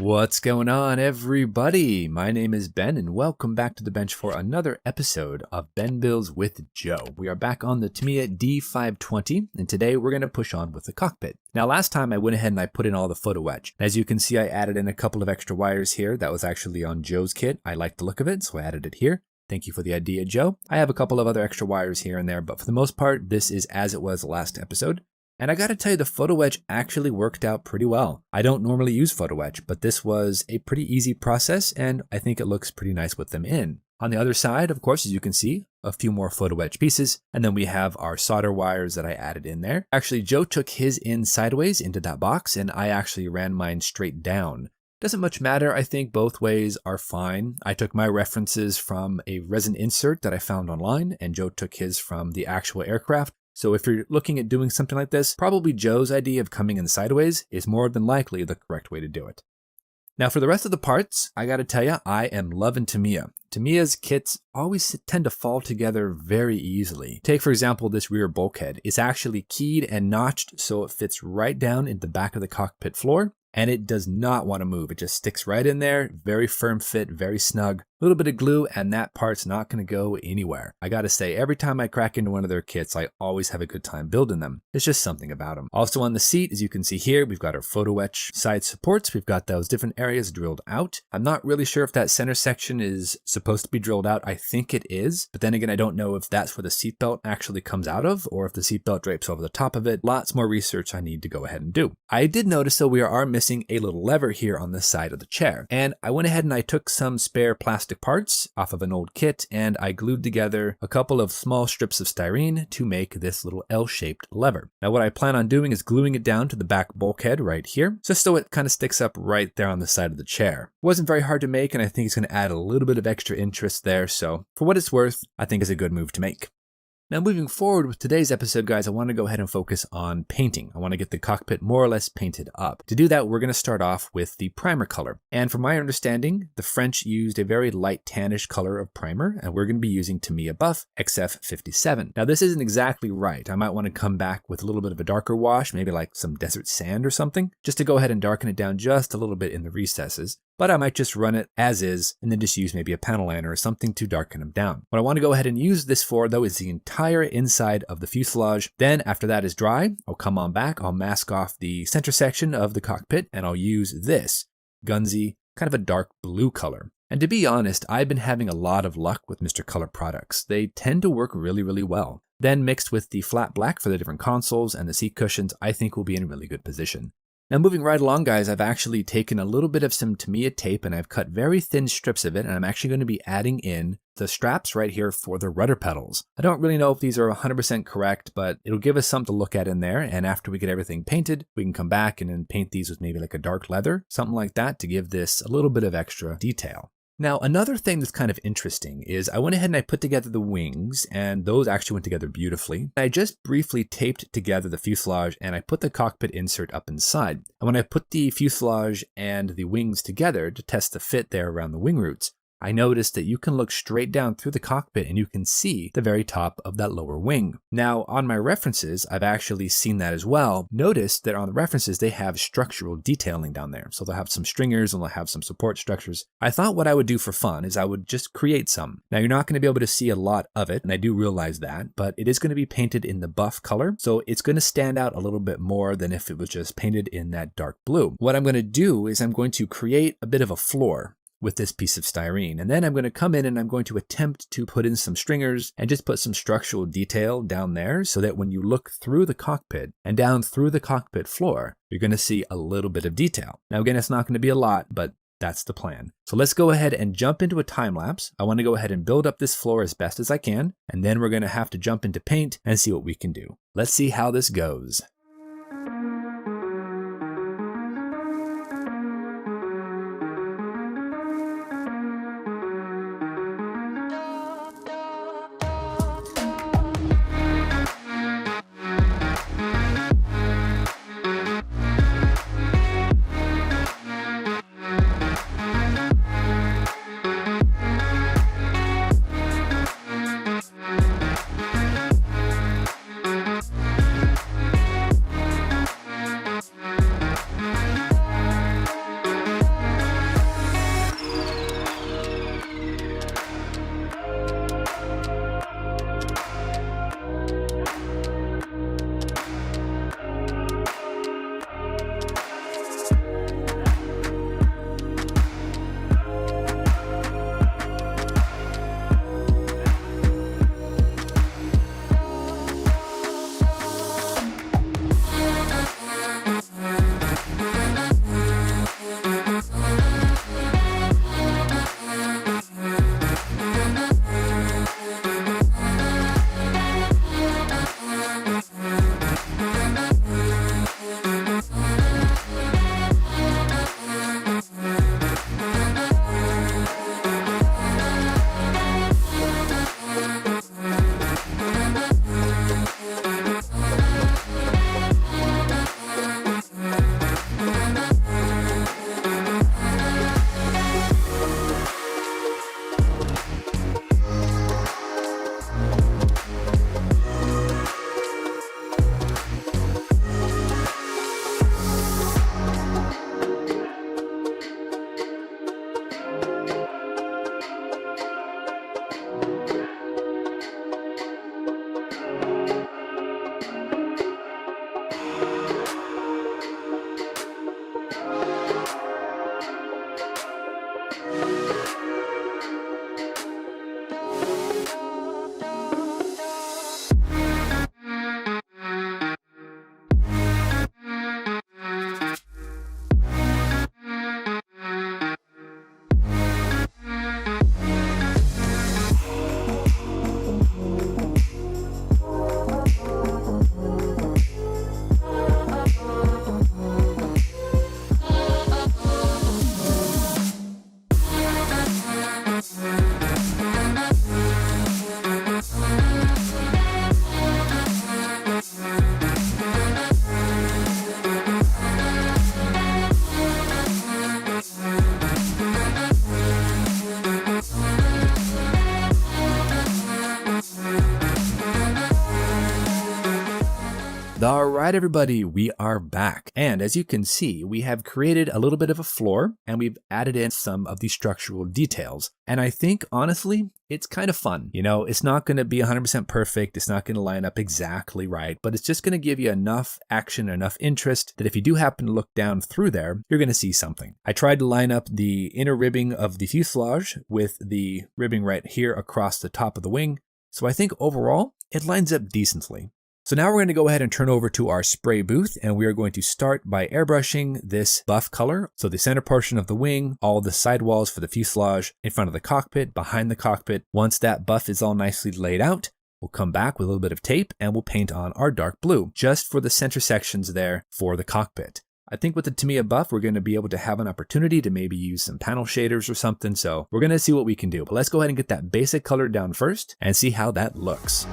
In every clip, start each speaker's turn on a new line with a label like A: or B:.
A: What's going on, everybody? My name is Ben, and welcome back to the bench for another episode of Ben Builds with Joe. We are back on the Tamiya D.520, and today we're going to push on with the Cockpit. Now, last time I went ahead and I put in all the photo etch. As you can see, I added in a couple of extra wires here. That was actually on Joe's kit. I like the look of it, so I added it here. Thank you for the idea, Joe. I have a couple of other extra wires here and there, but for the most part, this is as it was last episode. And I gotta tell you, the photo etch actually worked out pretty well. I don't normally use photo etch, but this was a pretty easy process, and I think it looks pretty nice with them in. On the other side, of course, as you can see, a few more photo etch pieces, and then we have our solder wires that I added in there. Actually, Joe took his in sideways into that box, and I actually ran mine straight down. Doesn't much matter, I think both ways are fine. I took my references from a resin insert that I found online, and Joe took his from the actual aircraft. So if you're looking at doing something like this, probably Joe's idea of coming in sideways is more than likely the correct way to do it. Now for the rest of the parts, I gotta tell you, I am loving Tamiya. Tamiya's kits always tend to fall together very easily. Take for example this rear bulkhead. It's actually keyed and notched so it fits right down in the back of the cockpit floor. And it does not want to move. It just sticks right in there. Very firm fit, very snug. A little bit of glue and that part's not going to go anywhere. I gotta say, every time I crack into one of their kits, I always have a good time building them. There's just something about them. Also on the seat, as you can see here, we've got our photo etch side supports. We've got those different areas drilled out. I'm not really sure if that center section is supposed to be drilled out. I think it is. But then again, I don't know if that's where the seatbelt actually comes out of or if the seatbelt drapes over the top of it. Lots more research I need to go ahead and do. I did notice though we are missing a little lever here on the side of the chair. And I went ahead and I took some spare plastic parts off of an old kit and I glued together a couple of small strips of styrene to make this little L-shaped lever. Now what I plan on doing is gluing it down to the back bulkhead right here, just so it kind of sticks up right there on the side of the chair. It wasn't very hard to make and I think it's going to add a little bit of extra interest there, so for what it's worth, I think it's a good move to make. Now moving forward with today's episode, guys, I want to go ahead and focus on painting. I want to get the cockpit more or less painted up. To do that, we're going to start off with the primer color. And from my understanding, the French used a very light tannish color of primer, and we're going to be using Tamiya Buff XF-57. Now this isn't exactly right. I might want to come back with a little bit of a darker wash, maybe like some desert sand or something, just to go ahead and darken it down just a little bit in the recesses. But I might just run it as is and then just use maybe a panel liner or something to darken them down. What I want to go ahead and use this for though is the entire inside of the fuselage. Then after that is dry, I'll come on back, I'll mask off the center section of the cockpit and I'll use this Gunsy, kind of a dark blue color. And to be honest, I've been having a lot of luck with Mr. Color products. They tend to work really, really well. Then mixed with the flat black for the different consoles and the seat cushions, I think we'll be in a really good position. Now moving right along, guys, I've actually taken a little bit of some Tamiya tape and I've cut very thin strips of it and I'm actually going to be adding in the straps right here for the rudder pedals. I don't really know if these are 100% correct, but it'll give us something to look at in there, and after we get everything painted, we can come back and then paint these with maybe like a dark leather, something like that to give this a little bit of extra detail. Now, another thing that's kind of interesting is I went ahead and I put together the wings, and those actually went together beautifully. I just briefly taped together the fuselage and I put the cockpit insert up inside. And when I put the fuselage and the wings together to test the fit there around the wing roots, I noticed that you can look straight down through the cockpit and you can see the very top of that lower wing. Now, on my references, I've actually seen that as well. Notice that on the references, they have structural detailing down there. So they'll have some stringers and they'll have some support structures. I thought what I would do for fun is I would just create some. Now, you're not going to be able to see a lot of it, and I do realize that, but it is going to be painted in the buff color. So it's going to stand out a little bit more than if it was just painted in that dark blue. What I'm going to do is I'm going to create a bit of a floor with this piece of styrene. And then I'm going to come in and I'm going to attempt to put in some stringers and just put some structural detail down there so that when you look through the cockpit and down through the cockpit floor, you're going to see a little bit of detail. Now again, it's not going to be a lot, but that's the plan. So let's go ahead and jump into a time lapse. I want to go ahead and build up this floor as best as I can, and then we're going to have to jump into paint and see what we can do. Let's see how this goes. right, everybody, we are back. And as you can see, we have created a little bit of a floor and we've added in some of the structural details. And I think, honestly, it's kind of fun. You know, it's not going to be 100% perfect. It's not going to line up exactly right, but it's just going to give you enough action, enough interest that if you do happen to look down through there, you're going to see something. I tried to line up the inner ribbing of the fuselage with the ribbing right here across the top of the wing. So I think overall, it lines up decently. So now we're going to go ahead and turn over to our spray booth, and we are going to start by airbrushing this buff color. So the center portion of the wing, all the sidewalls for the fuselage, in front of the cockpit, behind the cockpit. Once that buff is all nicely laid out, we'll come back with a little bit of tape and we'll paint on our dark blue, just for the center sections there for the cockpit. I think with the Tamiya buff, we're going to be able to have an opportunity to maybe use some panel shaders or something. So we're going to see what we can do. But let's go ahead and get that basic color down first and see how that looks.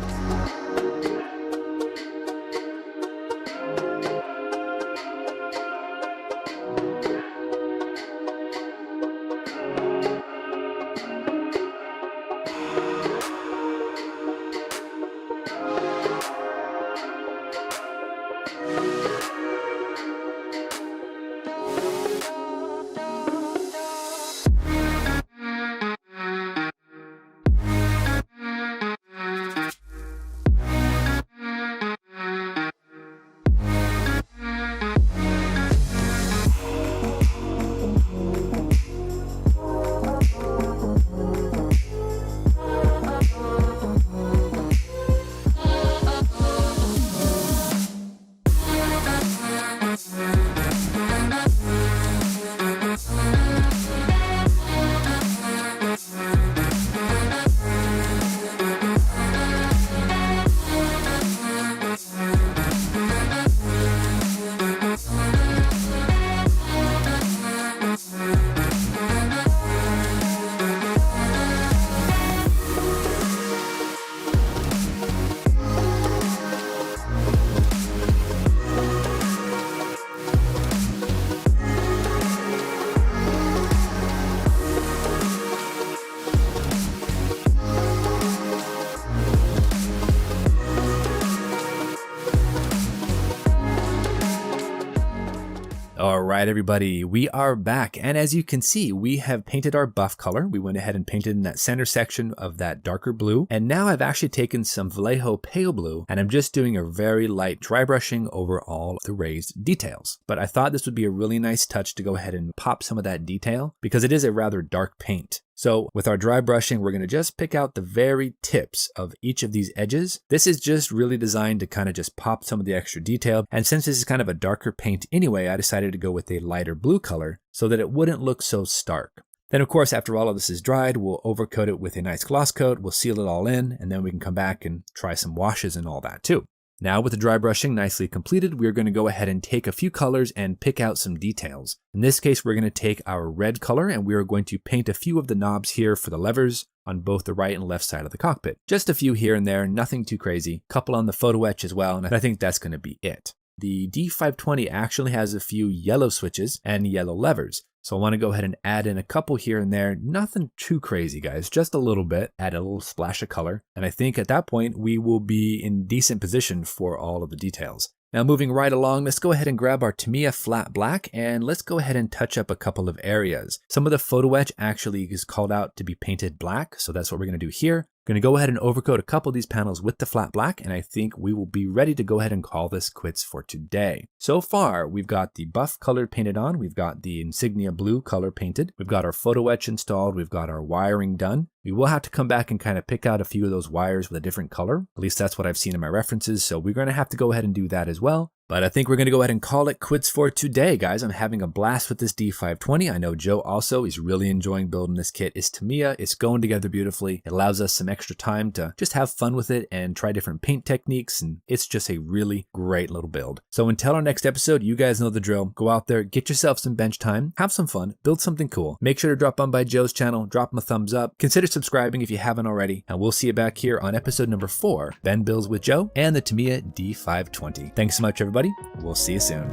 A: All right, everybody, we are back. And as you can see, we have painted our buff color. We went ahead and painted in that center section of that darker blue. And now I've actually taken some Vallejo pale blue and I'm just doing a very light dry brushing over all of the raised details. But I thought this would be a really nice touch to go ahead and pop some of that detail because it is a rather dark paint. So with our dry brushing, we're going to just pick out the very tips of each of these edges. This is just really designed to kind of just pop some of the extra detail. And since this is kind of a darker paint anyway, I decided to go with a lighter blue color so that it wouldn't look so stark. Then of course, after all of this is dried, we'll overcoat it with a nice gloss coat. We'll seal it all in, and then we can come back and try some washes and all that too. Now with the dry brushing nicely completed, we're going to go ahead and take a few colors and pick out some details. In this case, we're going to take our red color and we are going to paint a few of the knobs here for the levers on both the right and left side of the cockpit. Just a few here and there, nothing too crazy. Couple on the photo etch as well, and I think that's going to be it. The D520 actually has a few yellow switches and yellow levers. So I want to go ahead and add in a couple here and there. Nothing too crazy, guys, just a little bit, add a little splash of color. And I think at that point, we will be in decent position for all of the details. Now moving right along, let's go ahead and grab our Tamiya flat black and let's go ahead and touch up a couple of areas. Some of the photo etch actually is called out to be painted black, so that's what we're going to do here. We're going to go ahead and overcoat a couple of these panels with the flat black, and I think we will be ready to go ahead and call this quits for today. So far, we've got the buff color painted on, we've got the Insignia Blue color painted, we've got our photo etch installed, we've got our wiring done. We will have to come back and kind of pick out a few of those wires with a different color. At least that's what I've seen in my references, so we're going to have to go ahead and do that as well. But I think we're going to go ahead and call it quits for today, guys. I'm having a blast with this D520. I know Joe also is really enjoying building this kit. It's Tamiya. It's going together beautifully. It allows us some extra time to just have fun with it and try different paint techniques. And it's just a really great little build. So until our next episode, you guys know the drill. Go out there, get yourself some bench time, have some fun, build something cool. Make sure to drop on by Joe's channel, drop him a thumbs up. Consider subscribing if you haven't already. And we'll see you back here on episode number 4, Ben Builds with Joe and the Tamiya D520. Thanks so much, everybody. We'll see you soon.